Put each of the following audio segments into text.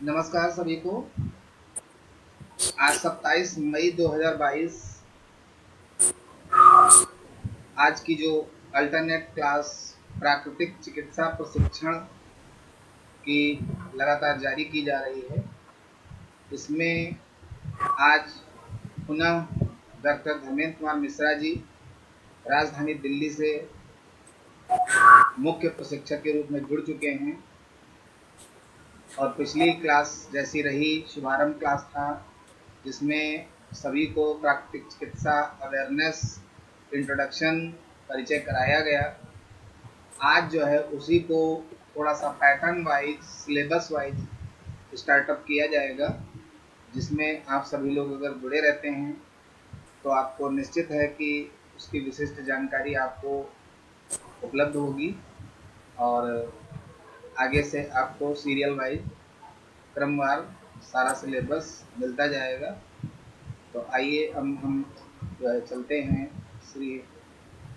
नमस्कार सभी को। आज 27 मई 2022। आज की जो अल्टरनेट क्लास प्राकृतिक चिकित्सा प्रशिक्षण की लगातार जारी की जा रही है, इसमें आज पुनः डॉक्टर धर्मेंद्र कुमार मिश्रा जी राजधानी दिल्ली से मुख्य प्रशिक्षक के रूप में जुड़ चुके हैं। और पिछली क्लास जैसी रही, शुभारंभ क्लास था जिसमें सभी को प्राकृतिक चिकित्सा अवेयरनेस इंट्रोडक्शन परिचय कराया गया। आज जो है उसी को थोड़ा सा pattern wise, syllabus wise startup किया जाएगा, जिसमें आप सभी लोग अगर जुड़े रहते हैं तो आपको निश्चित है कि उसकी विशिष्ट जानकारी आपको उपलब्ध होगी और आगे से आपको सीरियल वाइज क्रमवार सारा सिलेबस मिलता जाएगा। तो आइए हम जो है चलते हैं श्री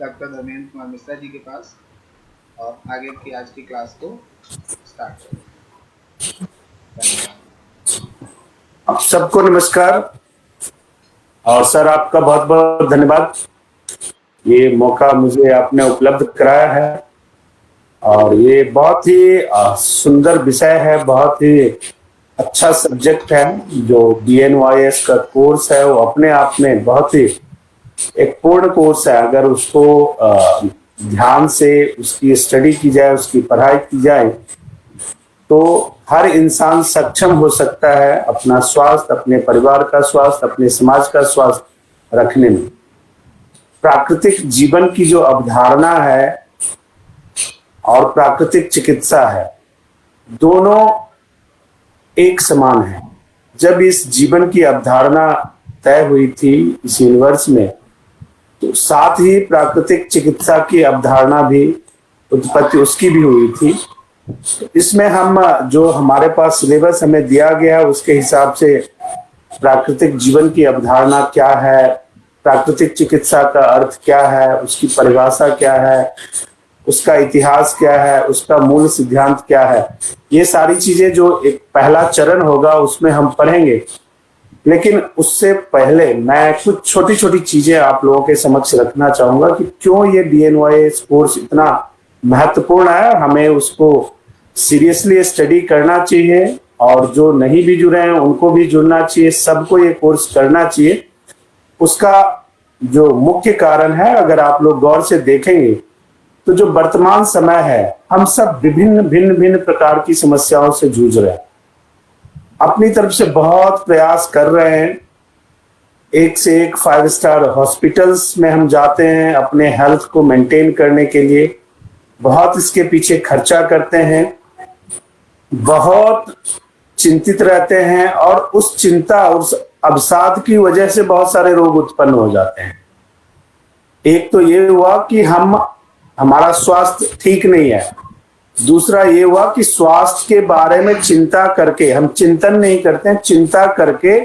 डॉक्टर धर्मेंद्र कुमार मिश्रा जी के पास और आगे की आज की क्लास को स्टार्ट करें। आप सबको नमस्कार और सर आपका बहुत बहुत धन्यवाद। ये मौका मुझे आपने उपलब्ध कराया है और ये बहुत ही सुंदर विषय है, बहुत ही अच्छा सब्जेक्ट है। जो BNYS का कोर्स है वो अपने आप में बहुत ही एक पूर्ण कोर्स है। अगर उसको ध्यान से उसकी स्टडी की जाए, उसकी पढ़ाई की जाए तो हर इंसान सक्षम हो सकता है अपना स्वास्थ्य, अपने परिवार का स्वास्थ्य, अपने समाज का स्वास्थ्य रखने में। प्राकृतिक जीवन की जो अवधारणा है और प्राकृतिक चिकित्सा है, दोनों एक समान है। जब इस जीवन की अवधारणा तय हुई थी इस यूनिवर्स में, तो साथ ही प्राकृतिक चिकित्सा की अवधारणा भी, उत्पत्ति उसकी भी हुई थी। इसमें हम जो हमारे पास सिलेबस हमें दिया गया उसके हिसाब से प्राकृतिक जीवन की अवधारणा क्या है, प्राकृतिक चिकित्सा का अर्थ क्या है, उसकी परिभाषा क्या है, उसका इतिहास क्या है, उसका मूल सिद्धांत क्या है, ये सारी चीजें जो एक पहला चरण होगा उसमें हम पढ़ेंगे। लेकिन उससे पहले मैं कुछ छोटी छोटी चीजें आप लोगों के समक्ष रखना चाहूंगा कि क्यों ये BNYS कोर्स इतना महत्वपूर्ण है, हमें उसको सीरियसली स्टडी करना चाहिए और जो नहीं भी जुड़े हैं उनको भी जुड़ना चाहिए, सबको ये कोर्स करना चाहिए। उसका जो मुख्य कारण है, अगर आप लोग गौर से देखेंगे तो जो वर्तमान समय है, हम सब विभिन्न भिन्न भिन्न प्रकार की समस्याओं से जूझ रहे हैं, अपनी तरफ से बहुत प्रयास कर रहे हैं। एक से एक 5 स्टार हॉस्पिटल्स में हम जाते हैं अपने हेल्थ को मेंटेन करने के लिए, बहुत इसके पीछे खर्चा करते हैं, बहुत चिंतित रहते हैं और उस चिंता, उस अवसाद की वजह से बहुत सारे रोग उत्पन्न हो जाते हैं। एक तो ये हुआ कि हमारा स्वास्थ्य ठीक नहीं है, दूसरा ये हुआ कि स्वास्थ्य के बारे में चिंता करके, हम चिंतन नहीं करते हैं, चिंता करके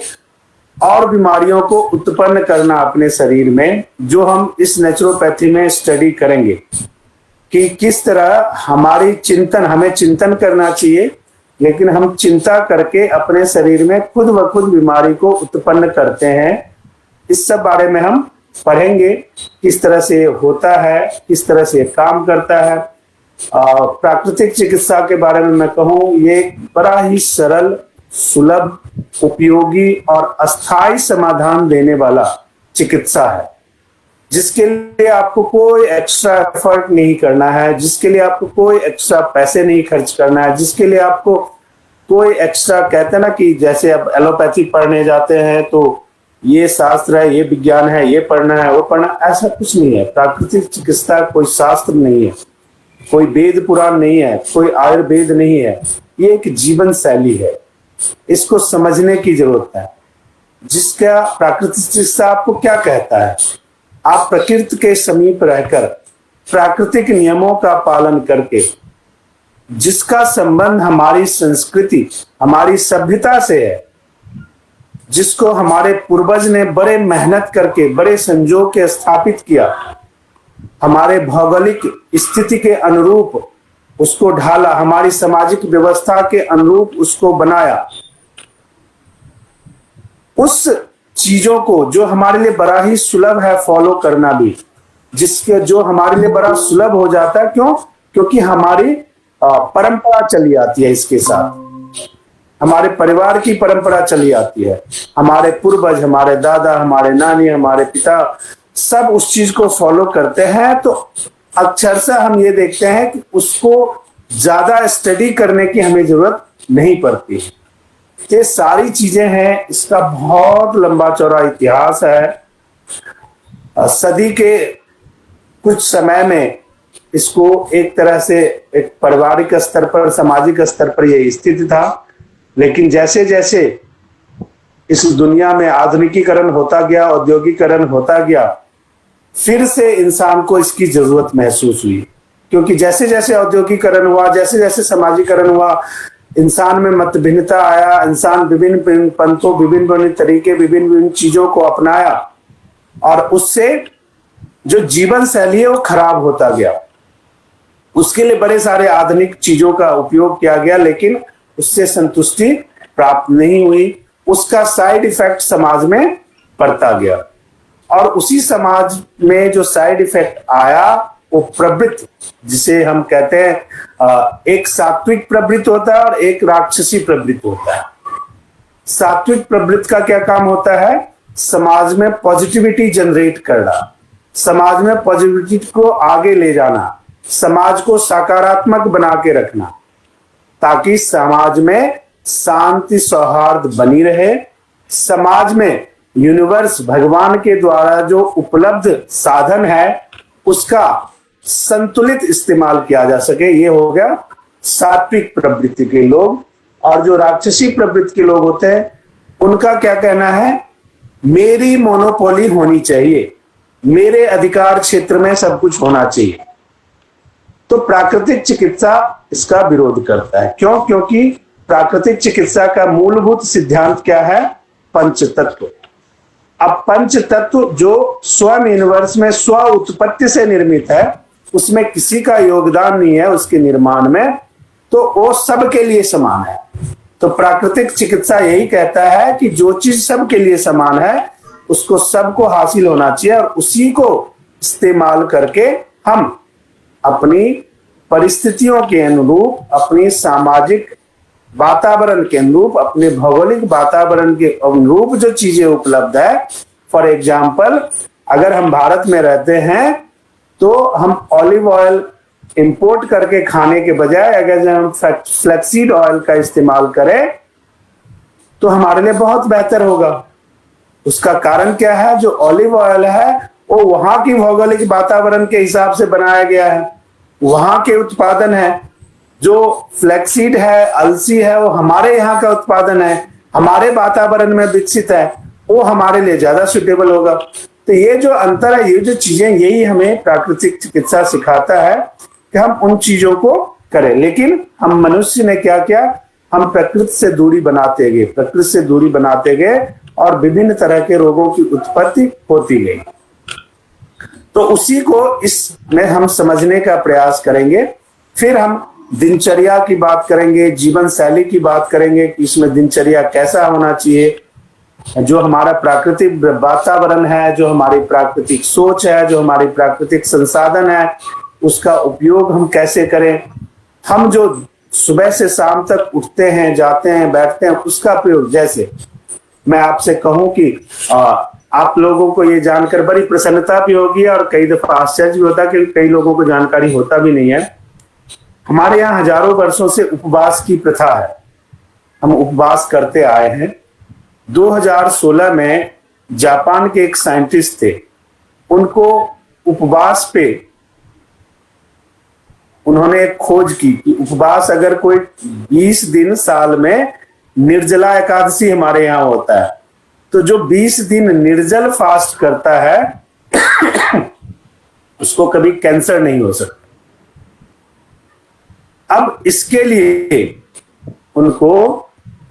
और बीमारियों को उत्पन्न करना अपने शरीर में, जो हम इस नेचुरोपैथी में स्टडी करेंगे कि किस तरह हमारी चिंतन, हमें चिंतन करना चाहिए लेकिन हम चिंता करके अपने शरीर में खुद ब खुद बीमारी को उत्पन्न करते हैं। इस सब बारे में हम पढ़ेंगे, किस तरह से होता है, किस तरह से काम करता है। प्राकृतिक चिकित्सा के बारे में मैं कहूँ, ये बड़ा ही सरल, सुलभ, उपयोगी और अस्थायी समाधान देने वाला चिकित्सा है, जिसके लिए आपको कोई एक्स्ट्रा एफर्ट नहीं करना है, जिसके लिए आपको कोई एक्स्ट्रा पैसे नहीं खर्च करना है, जिसके लिए आपको कोई एक्स्ट्रा, कहते हैं ना कि जैसे अब एलोपैथी पढ़ने जाते हैं तो ये शास्त्र है, ये विज्ञान है, ये पढ़ना है, वो पढ़ना, ऐसा कुछ नहीं है। प्राकृतिक चिकित्सा कोई शास्त्र नहीं है, कोई वेद पुराण नहीं है, कोई आयुर्वेद नहीं है, ये एक जीवन शैली है। इसको समझने की जरूरत है। जिसका प्राकृतिक चिकित्सा आपको क्या कहता है, आप प्रकृति के समीप रहकर प्राकृतिक नियमों का पालन करके, जिसका संबंध हमारी संस्कृति, हमारी सभ्यता से है, जिसको हमारे पूर्वज ने बड़े मेहनत करके, बड़े संजोग के स्थापित किया, हमारे भौगोलिक स्थिति के अनुरूप उसको ढाला, हमारी सामाजिक व्यवस्था के अनुरूप उसको बनाया। उस चीजों को जो हमारे लिए बड़ा ही सुलभ है फॉलो करना भी, जिसके जो हमारे लिए बड़ा सुलभ हो जाता है, क्यों? क्योंकि हमारी परंपरा चली आती है, इसके साथ हमारे परिवार की परंपरा चली आती है, हमारे पूर्वज, हमारे दादा, हमारे नानी, हमारे पिता सब उस चीज को फॉलो करते हैं। तो अक्षरशः हम ये देखते हैं कि उसको ज्यादा स्टडी करने की हमें जरूरत नहीं पड़ती। ये सारी चीजें हैं, इसका बहुत लंबा चौड़ा इतिहास है। सदी के कुछ समय में इसको एक तरह से एक पारिवारिक स्तर पर, सामाजिक स्तर पर यह स्थिति था, लेकिन जैसे जैसे इस दुनिया में आधुनिकीकरण होता गया, औद्योगिकरण होता गया, फिर से इंसान को इसकी जरूरत महसूस हुई। क्योंकि जैसे जैसे औद्योगिकरण हुआ, जैसे जैसे सामाजिकरण हुआ, इंसान में मत भिन्नता आया, इंसान विभिन्न पंथों, विभिन्न तरीके, विभिन्न चीजों को अपनाया, और उससे जो जीवन शैली है वो खराब होता गया। उसके लिए बड़े सारे आधुनिक चीजों का उपयोग किया गया, लेकिन उससे संतुष्टि प्राप्त नहीं हुई। उसका साइड इफेक्ट समाज में पड़ता गया, और उसी समाज में जो साइड इफेक्ट आया वो प्रवृत्ति, जिसे हम कहते हैं एक सात्विक प्रवृत्ति होता है और एक राक्षसी प्रवृत्ति होता है। सात्विक प्रवृत्ति का क्या काम होता है? समाज में पॉजिटिविटी जनरेट करना, समाज में पॉजिटिविटी को आगे ले जाना, समाज को सकारात्मक बना के रखना, ताकि समाज में शांति सौहार्द बनी रहे, समाज में यूनिवर्स, भगवान के द्वारा जो उपलब्ध साधन है उसका संतुलित इस्तेमाल किया जा सके। ये हो गया सात्विक प्रवृत्ति के लोग। और जो राक्षसी प्रवृत्ति के लोग होते हैं, उनका क्या कहना है? मेरी मोनोपोली होनी चाहिए, मेरे अधिकार क्षेत्र में सब कुछ होना चाहिए। तो प्राकृतिक चिकित्सा इसका विरोध करता है। क्यों? क्योंकि प्राकृतिक चिकित्सा का मूलभूत सिद्धांत क्या है? पंचतत्व। अब पंचतत्व जो स्वयं यूनिवर्स में स्व उत्पत्ति से निर्मित है, उसमें किसी का योगदान नहीं है उसके निर्माण में, तो वो सबके लिए समान है। तो प्राकृतिक चिकित्सा यही कहता है कि जो चीज सबके लिए समान है उसको सबको हासिल होना चाहिए, और उसी को इस्तेमाल करके हम अपनी परिस्थितियों के अनुरूप, अपनी सामाजिक वातावरण के अनुरूप, अपने भौगोलिक वातावरण के अनुरूप जो चीजें उपलब्ध है, फॉर एग्जाम्पल अगर हम भारत में रहते हैं तो हम ऑलिव ऑयल इंपोर्ट करके खाने के बजाय अगर हम फ्लैक्सीड ऑयल का इस्तेमाल करें तो हमारे लिए बहुत बेहतर होगा। उसका कारण क्या है? जो ऑलिव ऑयल है वो वहां की भौगोलिक वातावरण के हिसाब से बनाया गया है, वहां के उत्पादन है। जो फ्लैक्सीड है, अलसी है, वो हमारे यहाँ का उत्पादन है, हमारे वातावरण में विकसित है, वो हमारे लिए ज्यादा सुटेबल होगा। तो ये जो अंतर है, ये जो चीजें, यही हमें प्राकृतिक चिकित्सा सिखाता है कि हम उन चीजों को करें। लेकिन हम मनुष्य ने क्या किया? हम प्रकृति से दूरी बनाते गए, प्रकृति से दूरी बनाते गए, और विभिन्न तरह के रोगों की उत्पत्ति होती गई। तो उसी को इसमें हम समझने का प्रयास करेंगे। फिर हम दिनचर्या की बात करेंगे, जीवन शैली की बात करेंगे कि इसमें दिनचर्या कैसा होना चाहिए, जो हमारा प्राकृतिक वातावरण है, जो हमारी प्राकृतिक सोच है, जो हमारी प्राकृतिक संसाधन है, उसका उपयोग हम कैसे करें। हम जो सुबह से शाम तक उठते हैं, जाते हैं, बैठते हैं, उसका प्रयोग, जैसे मैं आपसे कहूं कि आप लोगों को ये जानकर बड़ी प्रसन्नता भी होगी और कई दफा आश्चर्य भी होता है कि कई लोगों को जानकारी होता भी नहीं है। हमारे यहाँ हजारों वर्षों से उपवास की प्रथा है, हम उपवास करते आए हैं। 2016 में जापान के एक साइंटिस्ट थे, उनको उपवास पे उन्होंने एक खोज की कि उपवास अगर कोई 20 दिन साल में, निर्जला एकादशी हमारे यहाँ होता है, तो जो 20 दिन निर्जल फास्ट करता है उसको कभी कैंसर नहीं हो सकता। अब इसके लिए उनको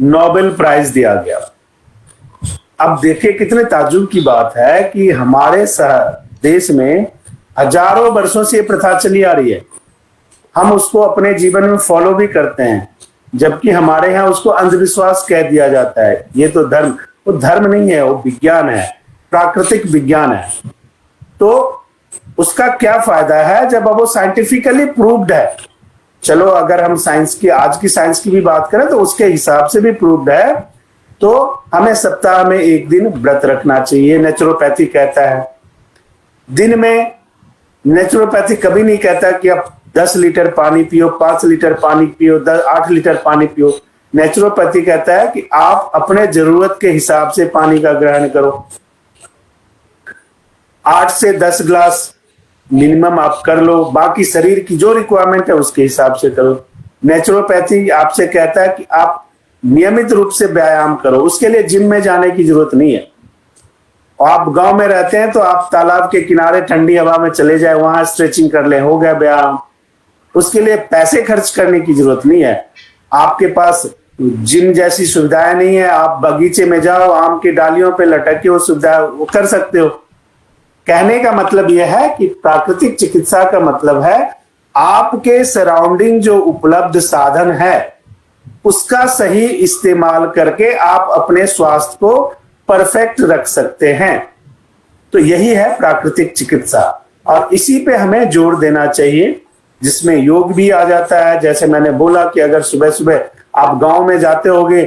नोबेल प्राइज दिया गया। अब देखिए कितने ताज्जुब की बात है कि हमारे देश में हजारों वर्षों से ये प्रथा चली आ रही है। हम उसको अपने जीवन में फॉलो भी करते हैं, जबकि हमारे यहाँ उसको अंधविश्वास कह दिया जाता है। ये तो धर्म, वो धर्म नहीं है, वो विज्ञान है, प्राकृतिक विज्ञान है। तो उसका क्या फायदा है जब अब वो साइंटिफिकली प्रूव्ड है। चलो अगर हम साइंस की, आज की साइंस की भी बात करें तो उसके हिसाब से भी प्रूव्ड है। तो हमें सप्ताह में एक दिन व्रत रखना चाहिए, नेचुरोपैथी कहता है। दिन में नेचुरोपैथी कभी नहीं कहता कि आप 10 लीटर पानी पियो, 5 लीटर पानी पियो, 8 लीटर पानी पियो। नेचुरोपैथी कहता है कि आप अपने जरूरत के हिसाब से पानी का ग्रहण करो। 8 से 10 ग्लास मिनिमम आप कर लो, बाकी शरीर की जो रिक्वायरमेंट है उसके हिसाब से करो। नेचुरोपैथी आपसे कहता है कि आप नियमित रूप से व्यायाम करो, उसके लिए जिम में जाने की जरूरत नहीं है। आप गांव में रहते हैं तो आप तालाब के किनारे ठंडी हवा में चले जाए, वहां स्ट्रेचिंग कर ले, हो गया व्यायाम। उसके लिए पैसे खर्च करने की जरूरत नहीं है। आपके पास जिम जैसी सुविधाएं नहीं है, आप बगीचे में जाओ, आम की डालियों पे लटक के वो सुविधा वो कर सकते हो। कहने का मतलब यह है कि प्राकृतिक चिकित्सा का मतलब है आपके सराउंडिंग जो उपलब्ध साधन है उसका सही इस्तेमाल करके आप अपने स्वास्थ्य को परफेक्ट रख सकते हैं। तो यही है प्राकृतिक चिकित्सा, और इसी पे हमें जोर देना चाहिए, जिसमें योग भी आ जाता है। जैसे मैंने बोला कि अगर सुबह सुबह आप गांव में जाते होगे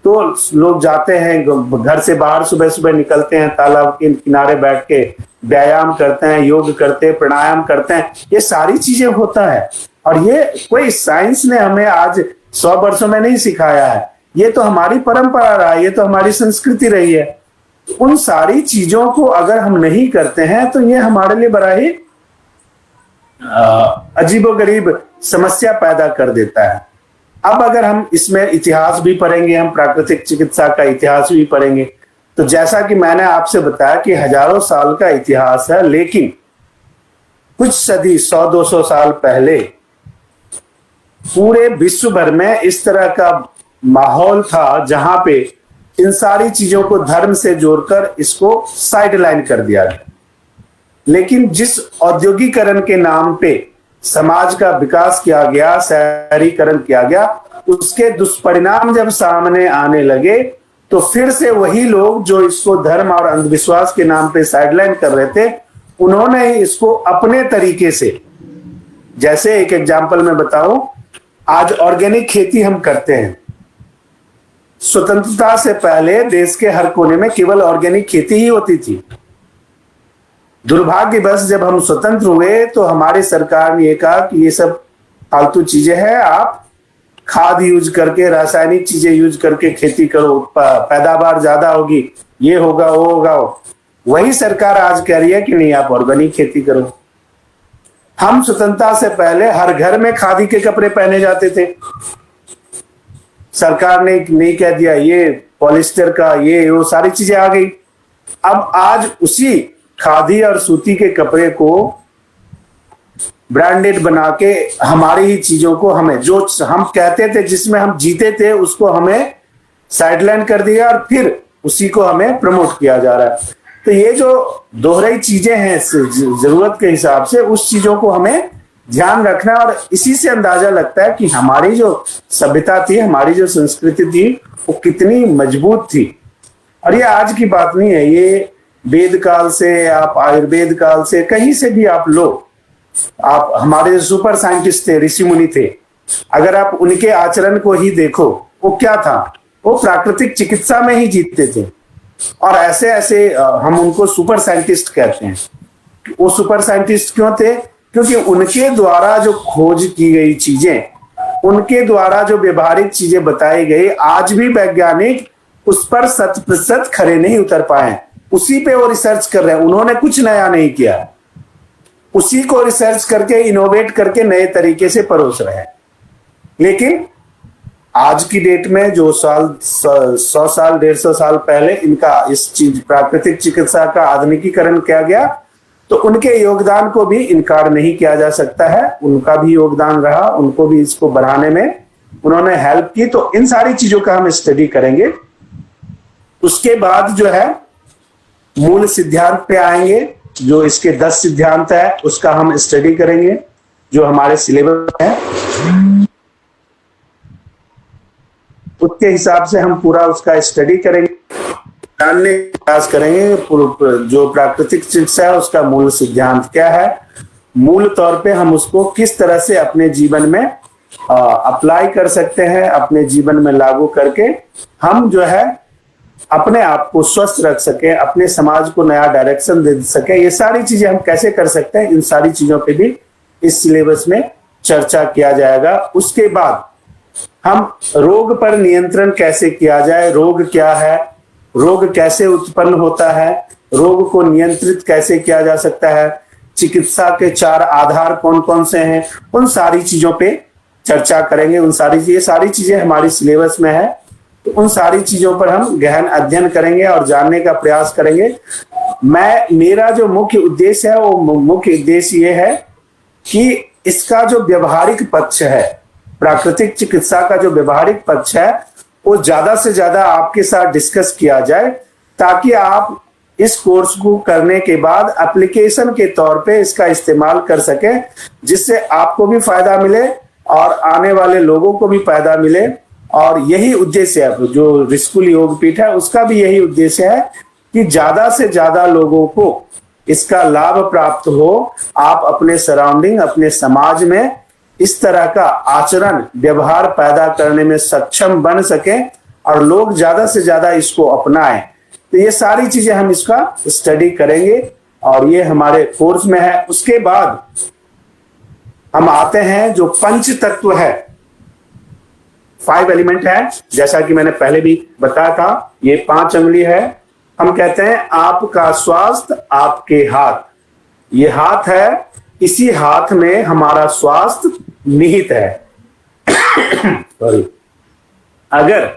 तो लोग जाते हैं, घर से बाहर सुबह सुबह निकलते हैं, तालाब के किनारे बैठ के व्यायाम करते हैं, योग करते हैं, प्राणायाम करते हैं। ये सारी चीजें होता है, और ये कोई साइंस ने हमें आज 100 वर्षों में नहीं सिखाया है। ये तो हमारी परंपरा रहा है, ये तो हमारी संस्कृति रही है। उन सारी चीजों को अगर हम नहीं करते हैं तो ये हमारे लिए बड़ा ही अजीबोगरीब समस्या पैदा कर देता है। अब अगर हम इसमें इतिहास भी पढ़ेंगे, हम प्राकृतिक चिकित्सा का इतिहास भी पढ़ेंगे, तो जैसा कि मैंने आपसे बताया कि हजारों साल का इतिहास है, लेकिन कुछ सदी 100-200 साल पहले पूरे विश्व भर में इस तरह का माहौल था जहां पे इन सारी चीजों को धर्म से जोड़कर इसको साइडलाइन कर दिया गया। लेकिन जिस औद्योगिकरण के नाम पे समाज का विकास किया गया, शहरीकरण किया गया, उसके दुष्परिणाम जब सामने आने लगे तो फिर से वही लोग जो इसको धर्म और अंधविश्वास के नाम पे साइडलाइन कर रहे थे, उन्होंने ही इसको अपने तरीके से, जैसे एक एग्जांपल मैं बताऊं, आज ऑर्गेनिक खेती हम करते हैं। स्वतंत्रता से पहले देश के हर कोने में केवल ऑर्गेनिक खेती ही होती थी। दुर्भाग्यवश जब हम स्वतंत्र हुए तो हमारी सरकार ने ये कहा कि ये सब फालतू चीजें हैं, आप खाद यूज करके, रासायनिक चीजें यूज करके खेती करो, पैदावार ज्यादा होगी, ये होगा वो होगा। वही सरकार आज कह रही है कि नहीं, आप ऑर्गेनिक खेती करो। हम स्वतंत्रता से पहले हर घर में खादी के कपड़े पहने जाते थे, सरकार ने नहीं कह दिया ये पॉलिस्टर का, ये वो सारी चीजें आ गई। अब आज उसी खादी और सूती के कपड़े को ब्रांडेड बना के हमारी ही चीजों को, हमें जो हम कहते थे, जिसमें हम जीते थे, उसको हमें साइडलाइन कर दिया और फिर उसी को हमें प्रमोट किया जा रहा है। तो ये जो दोहराई चीजें हैं जरूरत के हिसाब से, उस चीजों को हमें ध्यान रखना, और इसी से अंदाजा लगता है कि हमारी जो सभ्यता थी, हमारी जो संस्कृति थी, वो कितनी मजबूत थी। और ये आज की बात नहीं है, ये वेद काल से, आप आयुर्वेद काल से, कहीं से भी आप लो, आप हमारे सुपर साइंटिस्ट थे, ऋषि मुनि थे, अगर आप उनके आचरण को ही देखो, वो क्या था, वो प्राकृतिक चिकित्सा में ही जीतते थे। और ऐसे ऐसे हम उनको सुपर साइंटिस्ट कहते हैं। वो सुपर साइंटिस्ट क्यों थे? क्योंकि उनके द्वारा जो खोज की गई चीजें, उनके द्वारा जो व्यवहारिक चीजें बताई गई, आज भी वैज्ञानिक उस पर 100% खरे नहीं उतर पाए। उसी पे वो रिसर्च कर रहे हैं, उन्होंने कुछ नया नहीं किया, उसी को रिसर्च करके इनोवेट करके नए तरीके से परोस रहे हैं। लेकिन आज की डेट में जो 100 साल 150 साल पहले इनका इस चीज प्राकृतिक चिकित्सा का आधुनिकीकरण किया गया, तो उनके योगदान को भी इनकार नहीं किया जा सकता है। उनका भी योगदान रहा, उनको भी इसको बढ़ाने में उन्होंने हेल्प की। तो इन सारी चीजों का हम स्टडी करेंगे। उसके बाद जो है मूल सिद्धांत पे आएंगे, जो इसके 10 सिद्धांत है उसका हम स्टडी करेंगे। जो हमारे सिलेबस है उसके हिसाब से हम पूरा उसका स्टडी करेंगे, जानने का प्रयास करेंगे जो प्राकृतिक चिकित्सा है उसका मूल सिद्धांत क्या है, मूल तौर पे हम उसको किस तरह से अपने जीवन में अप्लाई कर सकते हैं, अपने जीवन में लागू करके हम जो है अपने आप को स्वस्थ रख सके, अपने समाज को नया डायरेक्शन दे सके। ये सारी चीजें हम कैसे कर सकते हैं, इन सारी चीजों पे भी इस सिलेबस में चर्चा किया जाएगा। उसके बाद हम रोग पर नियंत्रण कैसे किया जाए, रोग क्या है, रोग कैसे उत्पन्न होता है, रोग को नियंत्रित कैसे किया जा सकता है, चिकित्सा के 4 आधार कौन कौन से हैं, उन सारी चीजों पे चर्चा करेंगे। ये सारी चीजें हमारी सिलेबस में है, तो उन सारी चीजों पर हम गहन अध्ययन करेंगे और जानने का प्रयास करेंगे। मेरा जो मुख्य उद्देश्य है वो मुख्य उद्देश्य ये है कि इसका जो व्यवहारिक पक्ष है, प्राकृतिक चिकित्सा का जो व्यवहारिक पक्ष है वो ज्यादा से ज्यादा आपके साथ डिस्कस किया जाए, ताकि आप इस कोर्स को करने के बाद एप्लीकेशन के तौर पे इसका इस्तेमाल कर सके, जिससे आपको भी फायदा मिले और आने वाले लोगों को भी फायदा मिले। और यही उद्देश्य है, जो ऋषिकुल योगपीठ है उसका भी यही उद्देश्य है कि ज्यादा से ज्यादा लोगों को इसका लाभ प्राप्त हो, आप अपने सराउंडिंग, अपने समाज में इस तरह का आचरण व्यवहार पैदा करने में सक्षम बन सके और लोग ज्यादा से ज्यादा इसको अपनाएं। तो ये सारी चीजें हम इसका स्टडी करेंगे और ये हमारे कोर्स में है। उसके बाद हम आते हैं जो पंच तत्व है, 5 एलिमेंट है, जैसा कि मैंने पहले भी बताया था, ये 5 अंगुली है। हम कहते हैं आपका स्वास्थ्य आपके हाथ, ये हाथ है, इसी हाथ में हमारा स्वास्थ्य निहित है। सॉरी, अगर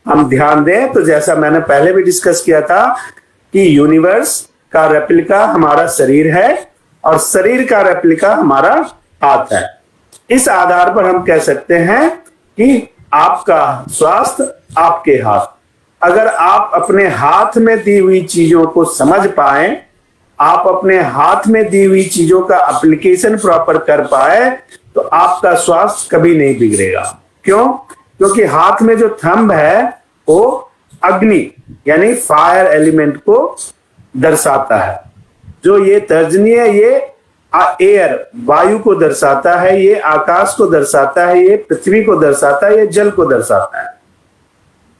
हम ध्यान दें तो जैसा मैंने पहले भी डिस्कस किया था कि यूनिवर्स का रेप्लिका हमारा शरीर है और शरीर का रेप्लिका हमारा हाथ है। इस आधार पर हम कह सकते हैं कि आपका स्वास्थ्य आपके हाथ। अगर आप अपने हाथ में दी हुई चीजों को समझ पाए, आप अपने हाथ में दी हुई चीजों का एप्लीकेशन प्रॉपर कर पाए, तो आपका स्वास्थ्य कभी नहीं बिगड़ेगा। क्यों? क्योंकि हाथ में जो थंब है वो अग्नि यानी फायर एलिमेंट को दर्शाता है, जो ये तर्जनी है ये एयर वायु को दर्शाता है, ये आकाश को दर्शाता है, ये पृथ्वी को दर्शाता है, ये जल को दर्शाता है।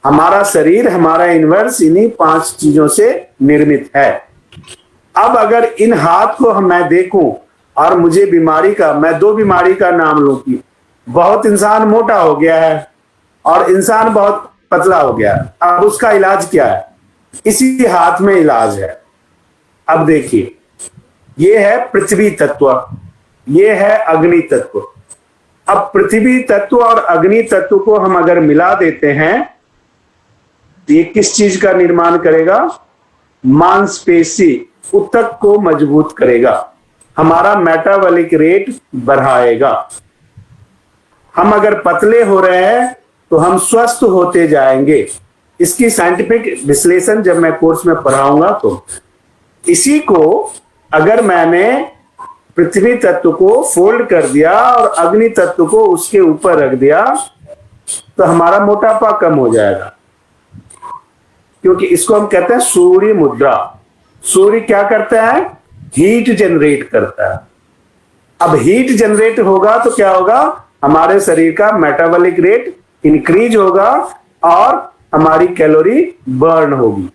हमारा शरीर, हमारा यूनिवर्स इन्हीं 5 चीजों से निर्मित है। अब अगर इन हाथ को मैं देखूं और मुझे मैं 2 बीमारी का नाम लूं कि बहुत इंसान मोटा हो गया है और इंसान बहुत पतला हो गया है, अब उसका इलाज क्या है? इसी हाथ में इलाज है। अब देखिए, ये है पृथ्वी तत्व, ये है अग्नि तत्व। अब पृथ्वी तत्व और अग्नि तत्व को हम अगर मिला देते हैं तो ये किस चीज का निर्माण करेगा? मांसपेशी ऊतक को मजबूत करेगा, हमारा मेटाबॉलिक रेट बढ़ाएगा। हम अगर पतले हो रहे हैं तो हम स्वस्थ होते जाएंगे। इसकी साइंटिफिक विश्लेषण जब मैं कोर्स में पढ़ाऊंगा तो इसी को अगर मैंने पृथ्वी तत्व को फोल्ड कर दिया और अग्नि तत्व को उसके ऊपर रख दिया तो हमारा मोटापा कम हो जाएगा, क्योंकि इसको हम कहते हैं सूर्य मुद्रा। सूर्य क्या करता है? हीट जनरेट करता है। अब हीट जनरेट होगा तो क्या होगा? हमारे शरीर का मेटाबॉलिक रेट इंक्रीज होगा और हमारी कैलोरी बर्न होगी।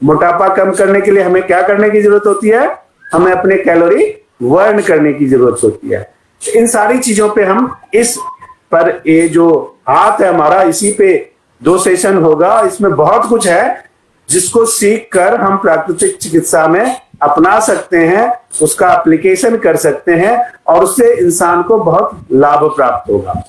मोटापा कम करने के लिए हमें क्या करने की जरूरत होती है? हमें अपने कैलोरी बर्न करने की जरूरत होती है। इन सारी चीजों पे हम इस पर ये जो हाथ है हमारा, इसी पे 2 सेशन होगा। इसमें बहुत कुछ है जिसको सीख कर हम प्राकृतिक चिकित्सा में अपना सकते हैं, उसका एप्लीकेशन कर सकते हैं और उससे इंसान को बहुत लाभ प्राप्त होगा।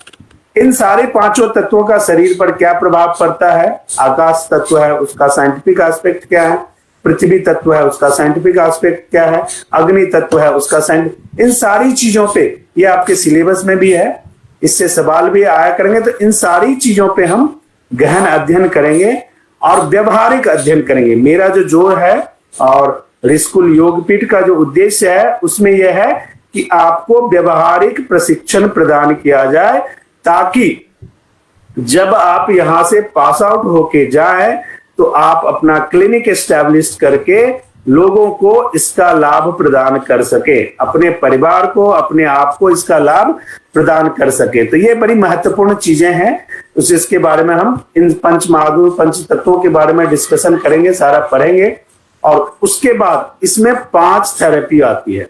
इन सारे 5 तत्वों का शरीर पर क्या प्रभाव पड़ता है? आकाश तत्व है, उसका साइंटिफिक एस्पेक्ट क्या है? पृथ्वी तत्व है, उसका साइंटिफिक एस्पेक्ट क्या है? अग्नि तत्व है, उसका साइंटिफिक। इन सारी चीजों पे, ये आपके सिलेबस में भी है, इससे सवाल भी आया करेंगे। तो इन सारी चीजों पे हम गहन अध्ययन करेंगे और व्यवहारिक अध्ययन करेंगे। मेरा जो जोर है और ऋषिकुल योगपीठ का जो उद्देश्य है उसमें यह है कि आपको व्यवहारिक प्रशिक्षण प्रदान किया जाए, ताकि जब आप यहां से पास आउट होके जाएं तो आप अपना क्लिनिक एस्टैब्लिश करके लोगों को इसका लाभ प्रदान कर सके, अपने परिवार को, अपने आप को इसका लाभ प्रदान कर सके। तो ये बड़ी महत्वपूर्ण चीजें हैं। उस इसके बारे में हम इन पंच महाभूत पंच तत्वों के बारे में डिस्कशन करेंगे, सारा पढ़ेंगे। और उसके बाद इसमें 5 थेरेपी आती है।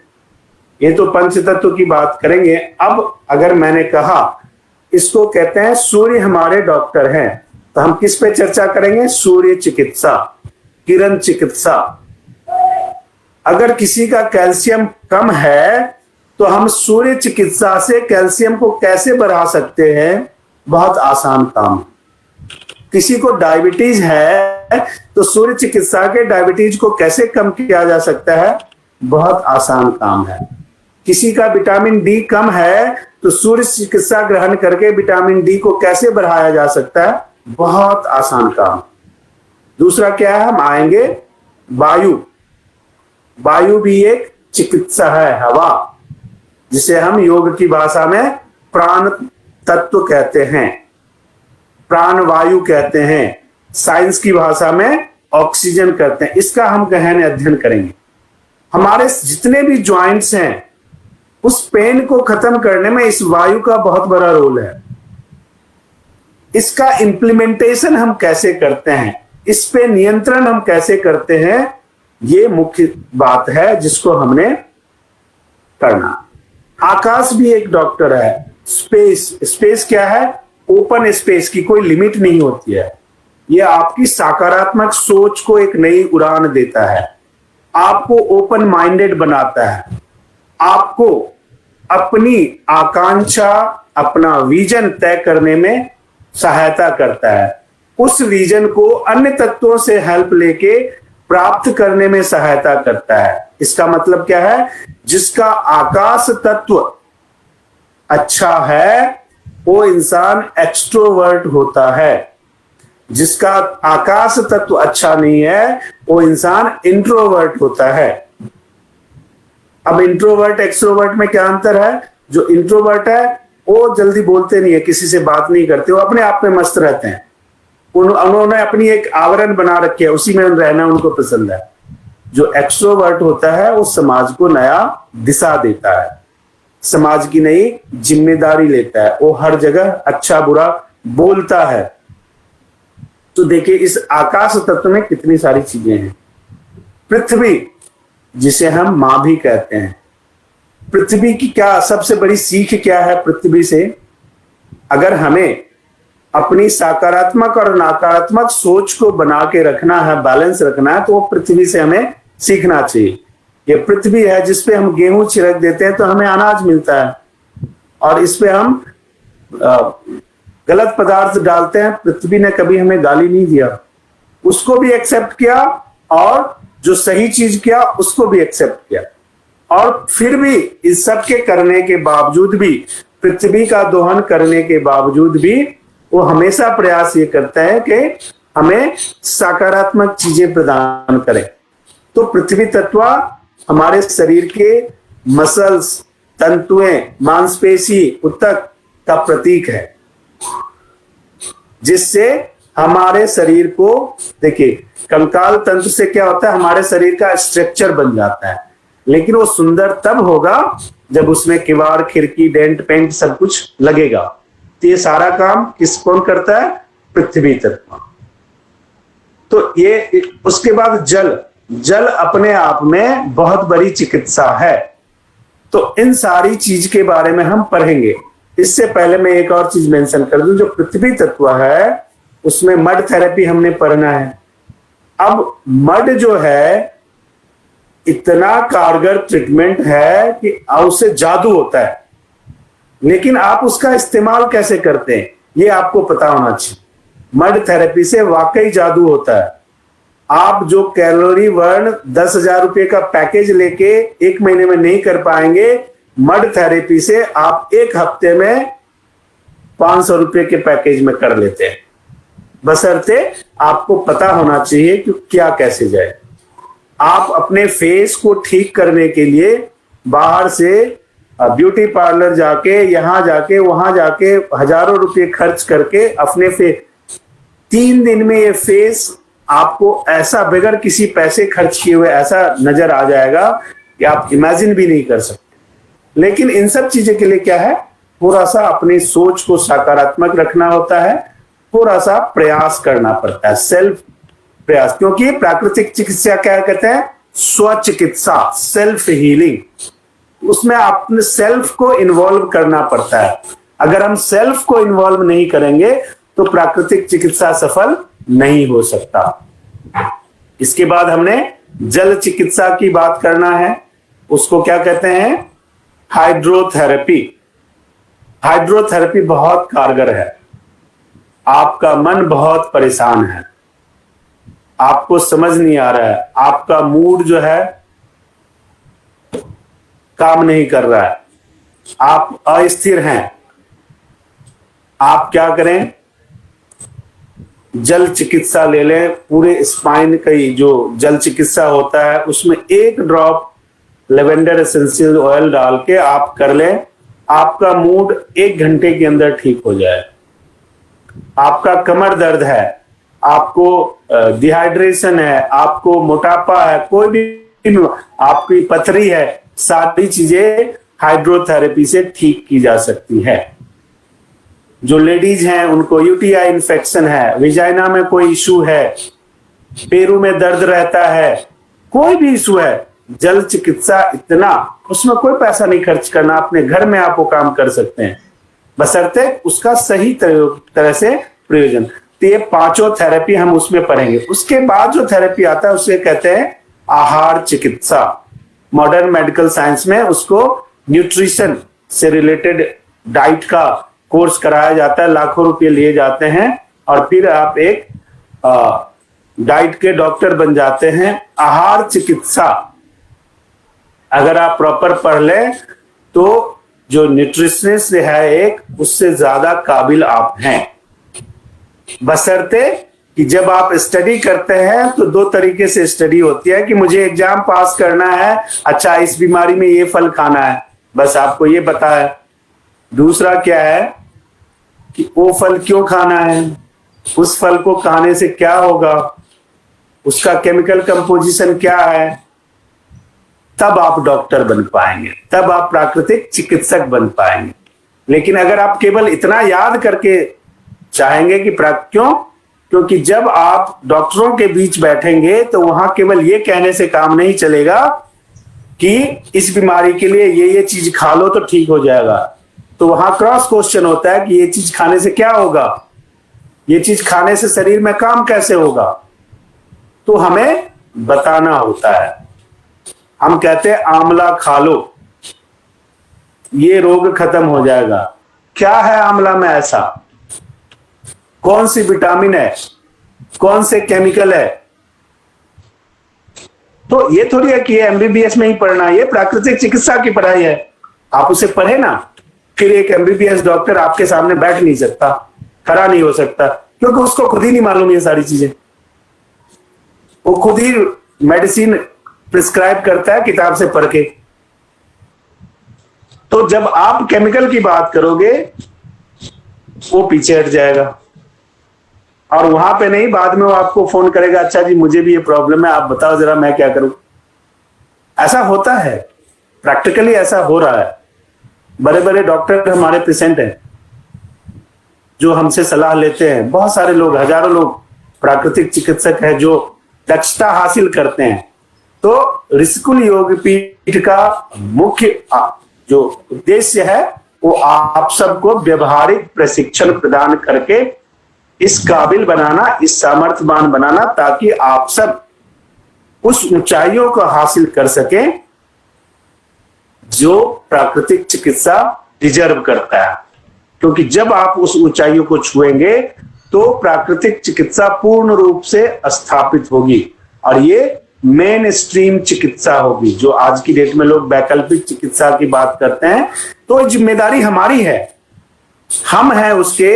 ये तो पंच तत्व की बात करेंगे। अब अगर मैंने कहा इसको कहते हैं सूर्य हमारे डॉक्टर हैं, तो हम किस पे चर्चा करेंगे? सूर्य चिकित्सा, किरण चिकित्सा। अगर किसी का कैल्शियम कम है तो हम सूर्य चिकित्सा से कैल्शियम को कैसे बढ़ा सकते हैं? बहुत आसान काम। किसी को डायबिटीज है तो सूर्य चिकित्सा के डायबिटीज को कैसे कम किया जा सकता है? बहुत आसान काम है। किसी का विटामिन डी कम है तो सूर्य चिकित्सा ग्रहण करके विटामिन डी को कैसे बढ़ाया जा सकता है? बहुत आसान काम। दूसरा क्या है? हम आएंगे वायु। वायु भी एक चिकित्सा है, हवा, जिसे हम योग की भाषा में प्राण तत्व कहते हैं, प्राण वायु कहते हैं, साइंस की भाषा में ऑक्सीजन कहते हैं। इसका हम गहन अध्ययन करेंगे। हमारे जितने भी ज्वाइंट्स हैं उस पेन को खत्म करने में इस वायु का बहुत बड़ा रोल है। इसका इंप्लीमेंटेशन हम कैसे करते हैं, इस पे नियंत्रण हम कैसे करते हैं, ये मुख्य बात है जिसको हमने करना। आकाश भी एक डॉक्टर है। स्पेस, स्पेस क्या है? ओपन स्पेस की कोई लिमिट नहीं होती है। ये आपकी सकारात्मक सोच को एक नई उड़ान देता है, आपको ओपन माइंडेड बनाता है, आपको अपनी आकांक्षा, अपना विजन तय करने में सहायता करता है, उस विजन को अन्य तत्वों से हेल्प लेके प्राप्त करने में सहायता करता है। इसका मतलब क्या है? जिसका आकाश तत्व अच्छा है वो इंसान एक्सट्रोवर्ट होता है, जिसका आकाश तत्व अच्छा नहीं है वो इंसान इंट्रोवर्ट होता है। अब इंट्रोवर्ट एक्सट्रोवर्ट में क्या अंतर है? जो इंट्रोवर्ट है वो जल्दी बोलते नहीं है, किसी से बात नहीं करते, वो अपने आप में मस्त रहते हैं। उन्होंने अपनी एक आवरण बना रखी है, उसी में रहना उनको पसंद है। जो एक्सट्रोवर्ट होता है वो समाज को नया दिशा देता है, समाज की नई जिम्मेदारी लेता है, वो हर जगह अच्छा बुरा बोलता है। तो देखिए इस आकाश तत्व में कितनी सारी चीजें हैं। पृथ्वी, जिसे हम मां भी कहते हैं, पृथ्वी की क्या सबसे बड़ी सीख क्या है? पृथ्वी से अगर हमें अपनी सकारात्मक और नकारात्मक सोच को बना के रखना है, बैलेंस रखना है, तो वो पृथ्वी से हमें सीखना चाहिए। ये पृथ्वी है जिस पे हम गेहूं छिड़क देते हैं तो हमें अनाज मिलता है, और इस पे हम गलत पदार्थ डालते हैं। पृथ्वी ने कभी हमें गाली नहीं दिया, उसको भी एक्सेप्ट किया, और जो सही चीज किया उसको भी एक्सेप्ट किया। और फिर भी इस सब के करने के बावजूद भी, पृथ्वी का दोहन करने के बावजूद भी, वो हमेशा प्रयास ये करता है कि हमें सकारात्मक चीजें प्रदान करे। तो पृथ्वी तत्व हमारे शरीर के मसल्स, तंतुएं, मांसपेशी, ऊतक का प्रतीक है, जिससे हमारे शरीर को, देखिए कंकाल तंत्र से क्या होता है? हमारे शरीर का स्ट्रक्चर बन जाता है, लेकिन वो सुंदर तब होगा जब उसमें किवाड़, खिड़की, डेंट, पेंट सब कुछ लगेगा। तो ये सारा काम कौन करता है? पृथ्वी तत्व। तो ये उसके बाद जल, जल अपने आप में बहुत बड़ी चिकित्सा है। तो इन सारी चीज के बारे में हम पढ़ेंगे। इससे पहले मैं एक और चीज मेंशन कर दूं, जो पृथ्वी तत्व है उसमें मड थेरेपी हमने पढ़ना है। अब मड जो है इतना कारगर ट्रीटमेंट है कि उससे जादू होता है, लेकिन आप उसका इस्तेमाल कैसे करते हैं ये आपको पता होना चाहिए। मड थेरेपी से वाकई जादू होता है। आप जो कैलोरी बर्न 10,000 रुपए का पैकेज लेके 1 महीने में नहीं कर पाएंगे, मड थेरेपी से आप 1 हफ्ते में 500 रुपए के पैकेज में कर लेते हैं, बशर्ते आपको पता होना चाहिए कि क्या कैसे जाए। आप अपने फेस को ठीक करने के लिए बाहर से ब्यूटी पार्लर जाके, यहाँ जाके, वहां जाके हजारों रुपए खर्च करके अपने 3 दिन में ये फेस आपको ऐसा बगैर किसी पैसे खर्च किए हुए ऐसा नजर आ जाएगा कि आप इमेजिन भी नहीं कर सकते। लेकिन इन सब चीजों के लिए क्या है, थोड़ा सा अपनी सोच को सकारात्मक रखना होता है, थोड़ा सा प्रयास करना पड़ता है, सेल्फ प्रयास। क्योंकि प्राकृतिक चिकित्सा क्या कहते हैं, स्वचिकित्सा, सेल्फ हीलिंग। उसमें अपने सेल्फ को इन्वॉल्व करना पड़ता है। अगर हम सेल्फ को इन्वॉल्व नहीं करेंगे तो प्राकृतिक चिकित्सा सफल नहीं हो सकता। इसके बाद हमने जल चिकित्सा की बात करना है। उसको क्या कहते हैं, हाइड्रोथेरेपी। हाइड्रोथेरेपी बहुत कारगर है। आपका मन बहुत परेशान है, आपको समझ नहीं आ रहा है, आपका मूड जो है काम नहीं कर रहा है, आप अस्थिर हैं, आप क्या करें, जल चिकित्सा ले लें। पूरे स्पाइन का जो जल चिकित्सा होता है उसमें 1 ड्रॉप लेवेंडर एसेंशियल ऑयल डाल के आप कर लें, आपका मूड 1 घंटे के अंदर ठीक हो जाए। आपका कमर दर्द है, आपको डिहाइड्रेशन है, आपको मोटापा है, कोई भी आपकी पथरी है, सारी चीजें हाइड्रोथेरेपी से ठीक की जा सकती है। जो लेडीज हैं उनको यूटीआई इन्फेक्शन है, विजाइना में कोई इशू है, पेरू में दर्द रहता है, कोई भी इशू है, जल चिकित्सा इतना, उसमें कोई पैसा नहीं खर्च करना, अपने घर में आप वो काम कर सकते हैं, बशर्ते उसका सही तरह से प्रयोजन। तो ये 5 थेरेपी हम उसमें पढ़ेंगे। उसके बाद जो थेरेपी आता है उसे कहते हैं आहार चिकित्सा। मॉडर्न मेडिकल साइंस में उसको न्यूट्रिशन से रिलेटेड डाइट का कोर्स कराया जाता है, लाखों रुपए लिए जाते हैं और फिर आप एक डाइट के डॉक्टर बन जाते हैं। आहार चिकित्सा अगर आप प्रॉपर पढ़ लें तो जो न्यूट्रिशनिस्ट है एक, उससे ज्यादा काबिल आप हैं, बशर्ते कि जब आप स्टडी करते हैं तो 2 तरीके से स्टडी होती है कि मुझे एग्जाम पास करना है, अच्छा इस बीमारी में ये फल खाना है, बस आपको ये पता है। दूसरा क्या है कि वो फल क्यों खाना है, उस फल को खाने से क्या होगा, उसका केमिकल कंपोजिशन क्या है, तब आप डॉक्टर बन पाएंगे, तब आप प्राकृतिक चिकित्सक बन पाएंगे। लेकिन अगर आप केवल इतना याद करके चाहेंगे कि क्यों, क्योंकि जब आप डॉक्टरों के बीच बैठेंगे तो वहां केवल ये कहने से काम नहीं चलेगा कि इस बीमारी के लिए ये चीज खा लो तो ठीक हो जाएगा। तो वहां क्रॉस क्वेश्चन होता है कि ये चीज खाने से क्या होगा, ये चीज खाने से शरीर में काम कैसे होगा, तो हमें बताना होता है। हम कहते हैं आंवला खा लो, ये रोग खत्म हो जाएगा। क्या है आंवला में ऐसा, कौन सी विटामिन है, कौन से केमिकल है। तो ये थोड़ी है कि ये एमबीबीएस में ही पढ़ना है, ये प्राकृतिक चिकित्सा की पढ़ाई है। आप उसे पढ़े ना, फिर एक एमबीबीएस डॉक्टर आपके सामने बैठ नहीं सकता, खड़ा नहीं हो सकता, क्योंकि उसको खुद ही नहीं मालूम ये सारी चीजें। वो खुद ही मेडिसिन प्रिस्क्राइब करता है किताब से पढ़ के। तो जब आप केमिकल की बात करोगे वो पीछे हट जाएगा और वहां पे नहीं, बाद में वो आपको फोन करेगा, अच्छा जी मुझे भी ये प्रॉब्लम है, आप बताओ जरा मैं क्या करूं। ऐसा होता है, प्रैक्टिकली ऐसा हो रहा है। बड़े बड़े डॉक्टर हमारे पेशेंट हैं जो हमसे सलाह लेते हैं, बहुत सारे लोग, हजारों लोग प्राकृतिक चिकित्सक हैं जो दक्षता हासिल करते हैं। तो ऋषिकुल योगपीठ का मुख्य जो उद्देश्य है वो आप सबको व्यवहारिक प्रशिक्षण प्रदान करके इस काबिल बनाना, इस सामर्थ्यवान बनाना, ताकि आप सब उस ऊंचाइयों को हासिल कर सकें जो प्राकृतिक चिकित्सा डिजर्व करता है। क्योंकि जब आप उस ऊंचाइयों को छुएंगे तो प्राकृतिक चिकित्सा पूर्ण रूप से स्थापित होगी और ये मेन स्ट्रीम चिकित्सा होगी। जो आज की डेट में लोग वैकल्पिक चिकित्सा की बात करते हैं, तो जिम्मेदारी हमारी है, हम हैं उसके।